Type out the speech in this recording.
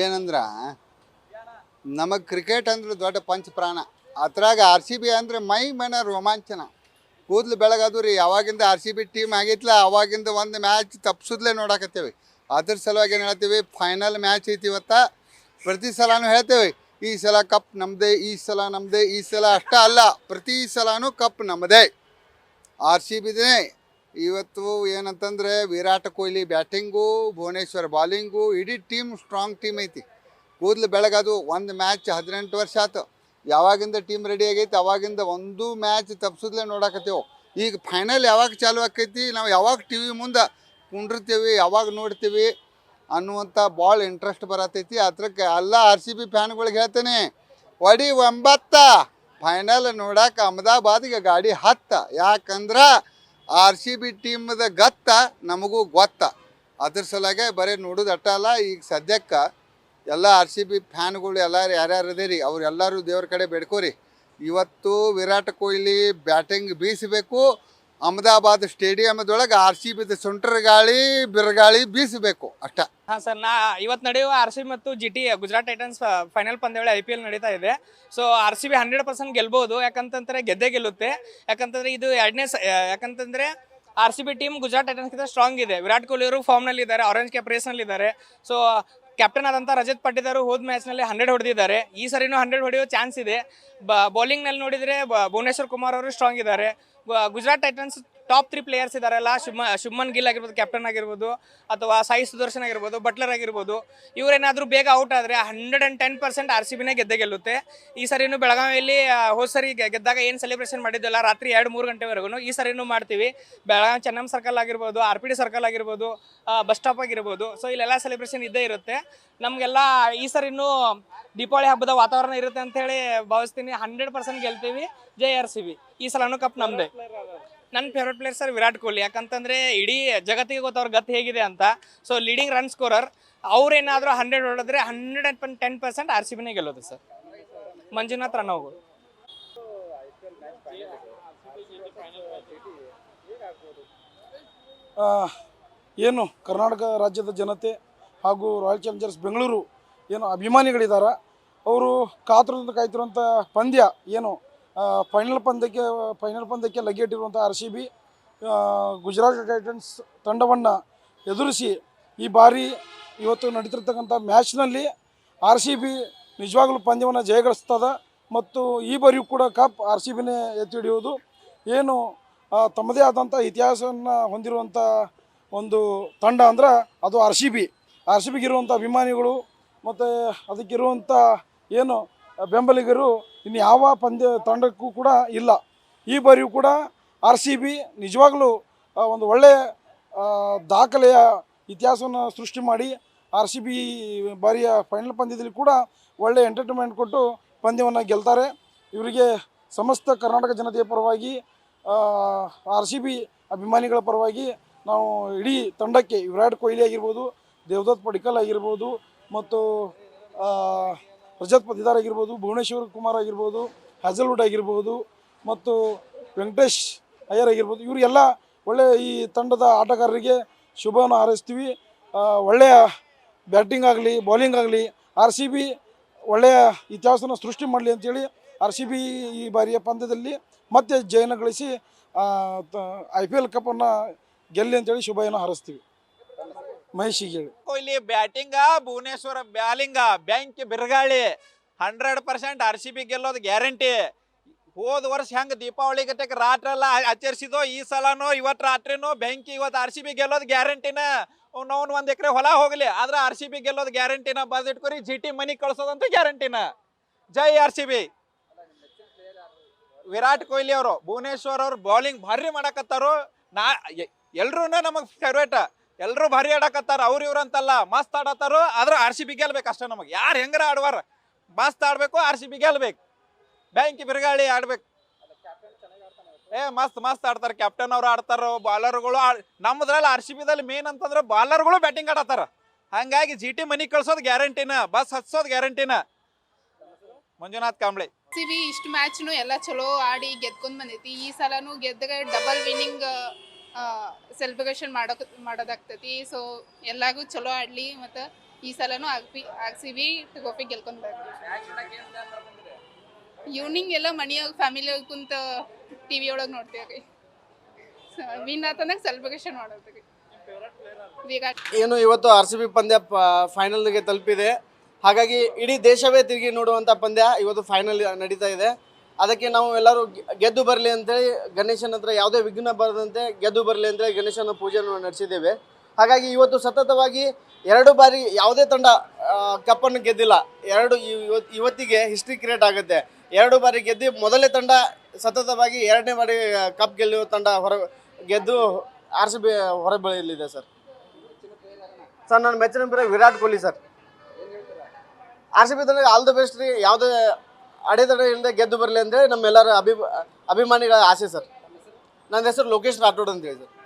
ಏನಂದ್ರ ನಮಗೆ ಕ್ರಿಕೆಟ್ ಅಂದ್ರೆ ದೊಡ್ಡ ಪಂಚ ಪ್ರಾಣ. ಅದ್ರಾಗ ಆರ್ ಸಿ ಬಿ ಅಂದರೆ ಮೈ ಮನ ರೋಮಾಂಚನ. ಕೂದಲು ಬೆಳಗದು ರೀ. ಯಾವಾಗಿಂದ ಆರ್ ಸಿ ಬಿ ಟೀಮ್ ಆಗಿತ್ಲ ಅವಾಗಿಂದ ಒಂದು ಮ್ಯಾಚ್ ತಪ್ಪಿಸಿದ್ಲೇ ನೋಡಕತ್ತೇವೆ. ಅದ್ರ ಸಲುವಾಗಿ ಏನು ಹೇಳ್ತೀವಿ, ಫೈನಲ್ ಮ್ಯಾಚ್ ಐತಿ ಇವತ್ತು. ಪ್ರತಿ ಸಲನೂ ಹೇಳ್ತೇವೆ, ಈ ಸಲ ಕಪ್ ನಮ್ಮದೇ, ಈ ಸಲ ನಮ್ಮದೇ, ಈ ಸಲ ಅಷ್ಟೇ ಅಲ್ಲ, ಪ್ರತಿ ಸಲನೂ ಕಪ್ ನಮ್ಮದೇ, ಆರ್ ಸಿ ಬಿದೇ. ಇವತ್ತು ಏನಂತಂದರೆ ವಿರಾಟ್ ಕೊಹ್ಲಿ ಬ್ಯಾಟಿಂಗು, ಭುವನೇಶ್ವರ್ ಬಾಲಿಂಗು, ಇಡೀ ಟೀಮ್ ಸ್ಟ್ರಾಂಗ್ ಟೀಮ್ ಐತಿ. ಕೂದಲು ಬೆಳಗದು. ಒಂದು ಮ್ಯಾಚ್ 18 ವರ್ಷ ಆಯ್ತು ಯಾವಾಗಿಂದ ಟೀಮ್ ರೆಡಿ ಆಗೈತಿ, ಅವಾಗಿಂದ ಒಂದು ಮ್ಯಾಚ್ ತಪ್ಪಿಸಿದ್ಲೇ ನೋಡಕತ್ತೇವೆ. ಈಗ ಫೈನಲ್ ಯಾವಾಗ ಚಾಲು ಆಕೈತಿ, ನಾವು ಯಾವಾಗ ಟಿ ವಿ ಮುಂದೆ ಕುಂಡಿರ್ತೀವಿ, ಯಾವಾಗ ನೋಡ್ತೀವಿ ಅನ್ನುವಂಥ ಭಾಳ ಇಂಟ್ರೆಸ್ಟ್ ಬರತೈತಿ. ಅದ್ರಕ್ಕೆ ಎಲ್ಲ ಆರ್ ಸಿ ಬಿ ಫ್ಯಾನ್ಗಳಿಗೆ ಹೇಳ್ತೇನೆ, ಒಡಿ 9 ಫೈನಲ್ ನೋಡಕ್ಕೆ ಅಹಮದಾಬಾದಿಗೆ ಗಾಡಿ 10. ಯಾಕಂದ್ರೆ ಆರ್ ಸಿ ಬಿ ಟೀಮ್ದ ಗತ್ತ ನಮಗೂ ಗೊತ್ತ. ಅದ್ರ ಸಲುವಾಗಿ ಬರೀ ನೋಡೋದು ಅಟ್ಟ ಅಲ್ಲ. ಈಗ ಸದ್ಯಕ್ಕೆ ಎಲ್ಲ ಆರ್ ಸಿ ಬಿ ಫ್ಯಾನ್ಗಳು ಎಲ್ಲರೂ ಯಾರ್ಯಾರು ಅದೇರಿ ಅವರೆಲ್ಲರೂ ದೇವ್ರ ಕಡೆ ಬೇಡ್ಕೋರಿ. ಇವತ್ತು ವಿರಾಟ್ ಕೊಹ್ಲಿ ಬ್ಯಾಟಿಂಗ್ ಬೀಸಬೇಕು. ಅಹಮದಾಬಾದ್ ಸ್ಟೇಡಿಯಮ್ದೊಳಗೆ ಆರ್ ಸಿ ಬಿದ ಸುಂಟರ್ ಗಾಳಿ ಬಿರುಗಾಳಿ ಬೀಸಬೇಕು ಅಷ್ಟ. ಹಾಂ ಸರ್, ಇವತ್ತು ನಡೆಯುವ ಆರ್ ಸಿ ಬಿ ಮತ್ತು G T Gujarat Titans final ಪಂದ್ಯಾವಳಿ IPL ನಡೀತಾ ಇದೆ. ಸೊ ಆರ್ ಸಿ ಬಿ 100% ಗೆಲ್ಬಹುದು. ಯಾಕಂತಂದ್ರೆ ಗೆದ್ದೇ ಗೆಲ್ಲುತ್ತೆ. ಯಾಕಂತಂದ್ರೆ ಇದು ಯಾಕಂತಂದ್ರೆ R C B team Gujarat ಟೈಟನ್ಸ್ಗಿಂತ ಸ್ಟ್ರಾಂಗ್ ಇದೆ. ವಿರಾಟ್ ಕೊಹ್ಲಿ ಅವರು ಫಾರ್ಮ್ನಲ್ಲಿ ಇದ್ದಾರೆ, ಆರೆಂಜ್ ಕ್ಯಾಪ್ ರೇಸ್ನಲ್ಲಿ ಇದ್ದಾರೆ. ಸೊ ಕ್ಯಾಪ್ಟನ್ ಆದಂಥ ರಜತ್ ಪಾಟಿದಾರ್ ಹೋದ ಮ್ಯಾಚ್ನಲ್ಲಿ 100 ಹೊಡೆದಿದ್ದಾರೆ. ಈ ಸರಿನೂ 100 ಹೊಡೆಯೋ ಚಾನ್ಸ್ ಇದೆ. ಬೌಲಿಂಗ್ನಲ್ಲಿ ನೋಡಿದರೆ ಭುವನೇಶ್ವರ್ ಕುಮಾರ್ ಅವರು ಸ್ಟ್ರಾಂಗ್ ಇದ್ದಾರೆ. ಗುಜರಾತ್ ಟೈಟನ್ಸ್ ಟಾಪ್ 3 ಪ್ಲೇಯರ್ಸ್ ಇದ್ದಾರಲ್ಲ, ಶುಭ್ಮನ್ ಗಿಲ್ ಆಗಿರ್ಬೋದು, ಕ್ಯಾಪ್ಟನ್ ಆಗಿರ್ಬೋದು, ಅಥವಾ ಸಾಯಿ ಸುದರ್ಶನ್ ಆಗಿರ್ಬೋದು, ಬಟ್ಲರ್ ಆಗಿರ್ಬೋದು. ಇವರೇನಾದರೂ ಬೇಗ ಔಟ್ ಆದರೆ 110% ಆರ್ ಸಿ ಬಿನೇ ಗೆದ್ದೇ ಗೆಲ್ಲುತ್ತೆ. ಈ ಸರಿನೂ ಬೆಳಗಾವಿಯಲ್ಲಿ ಹೋದ ಸರಿ ಗೆದ್ದಾಗ ಏನು ಸೆಲೆಬ್ರೇಷನ್ ಮಾಡಿದ್ದಲ್ಲ ರಾತ್ರಿ 2-3 ಗಂಟೆವರೆಗೂ, ಈ ಸರಿನೂ ಮಾಡ್ತೀವಿ. ಬೆಳಗಾವಿ ಚೆನ್ನಮ್ಮ ಸರ್ಕಲ್ ಆಗಿರ್ಬೋದು, RPD ಸರ್ಕಲ್ ಆಗಿರ್ಬೋದು, ಬಸ್ ಸ್ಟಾಪ್ ಆಗಿರ್ಬೋದು. ಸೊ ಇಲ್ಲೆಲ್ಲ ಸೆಲೆಬ್ರೇಷನ್ ಇದ್ದೇ ಇರುತ್ತೆ. ನಮಗೆಲ್ಲ ಈ ಸರಿನೂ ದೀಪಾವಳಿ ಹಬ್ಬದ ವಾತಾವರಣ ಇರುತ್ತೆ ಅಂತ ಹೇಳಿ ಭಾವಿಸ್ತೀನಿ. 100% ಗೆಲ್ತೀವಿ. ಜೈ ಆರ್ ಸಿ ಬಿ. ಈ ಸಲನೂ ಕಪ್ ನಮ್ಮದೇ. ನನ್ನ favourite player sir Virat Kohli. ಯಾಕಂತಂದರೆ ಇಡೀ ಜಗತ್ತಿಗೆ ಗೊತ್ತು ಅವ್ರ ಗತ್ತು ಹೇಗಿದೆ ಅಂತ. So leading run scorer. ಅವ್ರೇನಾದರೂ 100 ಹೊಡೆದ್ರೆ 110% ಆರ್ ಸಿ ಬಿನೇ ಗೆಲ್ಲೋದು ಸರ್. ಮಂಜುನಾಥ್ ರನ್ನೋಗು. ಏನು ಕರ್ನಾಟಕ ರಾಜ್ಯದ ಜನತೆ ಹಾಗೂ ರಾಯಲ್ ಚಾಲೆಂಜರ್ಸ್ ಬೆಂಗಳೂರು ಏನು ಅಭಿಮಾನಿಗಳಿದ್ದಾರೆ, ಅವರು ಕಾಯ್ತಿರುವಂಥ ಪಂದ್ಯ ಏನು ಫೈನಲ್ ಪಂದ್ಯಕ್ಕೆ ಲಗ್ಗೆಟ್ಟಿರುವಂಥ R C B Gujarat Titans ತಂಡವನ್ನು ಎದುರಿಸಿ ಈ ಬಾರಿ ಇವತ್ತು ನಡೀತಿರ್ತಕ್ಕಂಥ ಮ್ಯಾಚ್ನಲ್ಲಿ ಆರ್ ಸಿ ಬಿ ನಿಜವಾಗ್ಲೂ ಪಂದ್ಯವನ್ನು ಜಯಗಳಿಸ್ತದೆ. ಮತ್ತು ಈ ಬಾರಿಯೂ ಕೂಡ ಕಪ್ ಆರ್ ಸಿ ಬಿನೇ ಎತ್ತಿ ಹಿಡಿಯೋದು. ಏನು ತಮ್ಮದೇ ಆದಂಥ ಇತಿಹಾಸವನ್ನು ಹೊಂದಿರುವಂಥ ಒಂದು ತಂಡ ಅಂದ್ರೆ ಅದು ಆರ್ ಸಿ ಬಿಗಿರುವಂಥ ಅಭಿಮಾನಿಗಳು ಮತ್ತು ಅದಕ್ಕಿರುವಂಥ ಏನು ಬೆಂಬಲಿಗರು ಇನ್ನು ಯಾವ ತಂಡಕ್ಕೂ ಕೂಡ ಇಲ್ಲ. ಈ ಬಾರಿಯೂ ಕೂಡ ಆರ್ ಸಿ ಬಿ ನಿಜವಾಗ್ಲೂ ಒಂದು ಒಳ್ಳೆಯ ದಾಖಲೆಯ ಇತಿಹಾಸವನ್ನು ಸೃಷ್ಟಿ ಮಾಡಿ ಆರ್ ಸಿ ಬಿ ಬಾರಿಯ ಫೈನಲ್ ಪಂದ್ಯದಲ್ಲಿ ಕೂಡ ಒಳ್ಳೆಯ ಎಂಟರ್ಟೈನ್ಮೆಂಟ್ ಕೊಟ್ಟು ಪಂದ್ಯವನ್ನು ಗೆಲ್ತಾರೆ. ಇವರಿಗೆ ಸಮಸ್ತ ಕರ್ನಾಟಕ ಜನತೆಯ ಪರವಾಗಿ, ಆರ್ ಸಿ ಬಿ ಅಭಿಮಾನಿಗಳ ಪರವಾಗಿ ನಾವು ಇಡೀ ತಂಡಕ್ಕೆ ವಿರಾಟ್ ಕೊಹ್ಲಿ ಆಗಿರ್ಬೋದು, ದೇವದತ್ ಪಡಿಕ್ಕಲ್ ಆಗಿರ್ಬೋದು, ಮತ್ತು ರಜತ್ ಪಾಟಿದಾರ್ ಆಗಿರ್ಬೋದು, ಭುವನೇಶ್ವರ್ ಕುಮಾರ್ ಆಗಿರ್ಬೋದು, ಹ್ಯಾಜಲ್ವುಡ್ ಆಗಿರ್ಬೋದು, ಮತ್ತು ವೆಂಕಟೇಶ್ ಅಯ್ಯರ್ ಆಗಿರ್ಬೋದು, ಇವರಿಗೆಲ್ಲ ಒಳ್ಳೆಯ ಈ ತಂಡದ ಆಟಗಾರರಿಗೆ ಶುಭವನ್ನು ಹಾರೈಸ್ತೀವಿ. ಒಳ್ಳೆಯ ಬ್ಯಾಟಿಂಗ್ ಆಗಲಿ ಬೌಲಿಂಗ್ ಆಗಲಿ ಆರ್ ಸಿ ಬಿ ಒಳ್ಳೆಯ ಇತಿಹಾಸನ ಸೃಷ್ಟಿ ಮಾಡಲಿ ಅಂಥೇಳಿ ಆರ್ ಸಿ ಬಿ ಈ ಬಾರಿಯ ಪಂದ್ಯದಲ್ಲಿ ಮತ್ತೆ ಜಯನ ಗಳಿಸಿ IPL ಕಪ್ಪನ್ನು ಗೆಲ್ಲಿ ಅಂತೇಳಿ ಶುಭವನ್ನು ಹಾರೈಸ್ತೀವಿ. ಮಹೇಶ್ ಹೇಳಿ. ಕೊಹ್ಲಿ ಬ್ಯಾಟಿಂಗ, ಭುವನೇಶ್ವರ ಬ್ಯಾಲಿಂಗ, ಬೆಂಕಿ ಬಿರುಗಾಳಿ. 100% ಆರ್ ಸಿ ಬಿ ಗೆಲ್ಲೋದು ಗ್ಯಾರಂಟಿ. ಹೋದ ವರ್ಷ ಹೆಂಗೆ ದೀಪಾವಳಿ ಗಟ್ಟಕ್ಕೆ ರಾತ್ರೆಲ್ಲ ಆಚರಿಸಿದೋ, ಈ ಸಲನೂ ಇವತ್ತು ರಾತ್ರಿನೂ ಬೆಂಕಿ. ಇವತ್ತು ಆರ್ ಸಿ ಬಿ ಗೆಲ್ಲೋದು ಗ್ಯಾರಂಟಿನ. ಅವ್ನು 1 ಎಕರೆ ಹೊಲ ಹೋಗಲಿ, ಆದ್ರೆ ಆರ್ ಸಿ ಬಿ ಗೆಲ್ಲೋದು ಗ್ಯಾರಂಟಿನ. ಬದಿಟ್ಕೊರಿ, ಜಿ ಟಿ ಮನಿಗೆ ಕಳ್ಸೋದಂತೂ ಗ್ಯಾರಂಟಿನ. ಜೈ R C B. Virat Kohli ಅವರು, ಭುವನೇಶ್ವರ್ ಅವರು ಬೌಲಿಂಗ್ ಭಾರಿ ಮಾಡಕತ್ತಾರು. ಎಲ್ರೂ ನಮಗೆ ಫೇವ್ರೇಟ್. ಎಲ್ಲರೂ ಭಾರಿ ಆಡಕತ್ತಾರ. ಇವ್ರು ಅಂತಲ್ಲ, ಮಸ್ತ್ ಆಡತ್ತಾರು. ಆದ್ರೆ ಆರ್ ಸಿ ಬಿ ಗೆಲ್ಬೇಕು ಅಷ್ಟೇ. ನಮಗೆ ಯಾರು ಹೆಂಗಾರ ಆಡುವಾರ, ಮಸ್ತ್ ಆಡ್ಬೇಕು, ಆರ್ ಸಿ ಬಿ ಗೆಲ್ಬೇಕು. ಬ್ಯಾಂಕಿ ಬಿರುಗಾಳಿ ಆಡ್ಬೇಕು. ಮಸ್ತ್ ಆಡ್ತಾರೆ. ಕ್ಯಾಪ್ಟನ್ ಅವ್ರು ಆಡ್ತಾರ, ಬಾಲರ್ಗಳು. ನಮ್ಮದ್ರಲ್ಲಿ ಆರ್ ಸಿ ಬಿದಲ್ಲಿ ಮೇನ್ ಅಂತಂದ್ರೆ ಬಾಲರ್ಗಳು ಬ್ಯಾಟಿಂಗ್ ಆಡತ್ತಾರ. ಹಂಗಾಗಿ ಜಿ ಟಿ ಮನಿ ಕಳ್ಸೋದು ಗ್ಯಾರಂಟಿನ, ಬಸ್ ಹತ್ಸೋದು ಗ್ಯಾರಂಟಿನ. ಮಂಜುನಾಥ್ ಕಾಂಬ್ಳೆ. ಸಿ ಬಿ ಇಷ್ಟು ಮ್ಯಾಚ್ನು ಎಲ್ಲ ಚಲೋ ಆಡಿ ಗೆದ್ಕೊಂಡ್ ಬಂದೈತಿ. ಈ ಸಲನೂ ಗೆದ್ದಾಗ ಡಬಲ್ ವಿನ್ನಿಂಗ್ ಸೆಲೆಬ್ರೇಷನ್ ಮಾಡೋದಾಗ್ತೈತಿ. ಸೊ ಎಲ್ಲಾಗೂ ಚಲೋ ಆಡ್ಲಿ. ಮತ್ತು ಈ ಸಲನೂ ಆರ್ ಸಿ ಬಿ ಟ್ರೋಫಿ ಗೆಲ್ಕೊಂಡು ಬರ್ತೀವಿ. ಈವ್ನಿಂಗ್ ಎಲ್ಲ ಮನೆಯಾಗ ಫ್ಯಾಮಿಲಿ ಕುಂತ ಟಿವಿ ಒಳಗೆ ನೋಡ್ತೀವಿ. ವಿನ್ ಆತಂದಾಗ ಸೆಲೆಬ್ರೇಷನ್ ಮಾಡೋದ್ರಿ. ವಿರಾಟ್ ಏನು ಇವತ್ತು RCB ಪಂದ್ಯ ಫೈನಲ್ಗೆ ತಲುಪಿದೆ. ಹಾಗಾಗಿ ಇಡೀ ದೇಶವೇ ತಿರುಗಿ ನೋಡುವಂಥ ಪಂದ್ಯ ಇವತ್ತು ಫೈನಲ್ ನಡೀತಾ ಇದೆ. ಅದಕ್ಕೆ ನಾವು ಎಲ್ಲರೂ ಗೆದ್ದು ಬರಲಿ ಅಂತೇಳಿ ಗಣೇಶನ ಹತ್ರ ಯಾವುದೇ ವಿಘ್ನ ಬರದಂತೆ ಗೆದ್ದು ಬರಲಿ ಅಂತೇಳಿ ಗಣೇಶನ ಪೂಜೆಯನ್ನು ನಡೆಸಿದ್ದೇವೆ. ಹಾಗಾಗಿ ಇವತ್ತು ಸತತವಾಗಿ 2 ಬಾರಿ ಯಾವುದೇ ತಂಡ ಕಪ್ಪನ್ನು ಗೆದ್ದಿಲ್ಲ. ಇವತ್ತಿಗೆ ಹಿಸ್ಟ್ರಿ ಕ್ರಿಯೇಟ್ ಆಗುತ್ತೆ. 2 ಬಾರಿ ಗೆದ್ದು ಮೊದಲೇ ತಂಡ ಸತತವಾಗಿ 2ನೇ ಬಾರಿ ಕಪ್ ಗೆಲ್ಲುವ ತಂಡ ಗೆದ್ದು RCB ಹೊರಬೀಳಲಿದೆ ಸರ್. ನನ್ನ ಮೆಚ್ಚಿನ player Virat Kohli sir. RCB ತಂಡ ಆಲ್ ದ ಬೆಸ್ಟ್ ರೀ. ಯಾವುದೇ ಅಡೆತಡೆ ಇಲ್ಲದೆ ಗೆದ್ದು ಬರಲಿ ಅಂದರೆ ನಮ್ಮೆಲ್ಲರ ಅಭಿಮಾನಿಗಳ ಆಸೆ ಸರ್. ನನ್ನ ಹೆಸರು ಲೋಕೇಶ್ ರಾಠೋಡ್ ಅಂತ ಹೇಳಿ ಸರ್.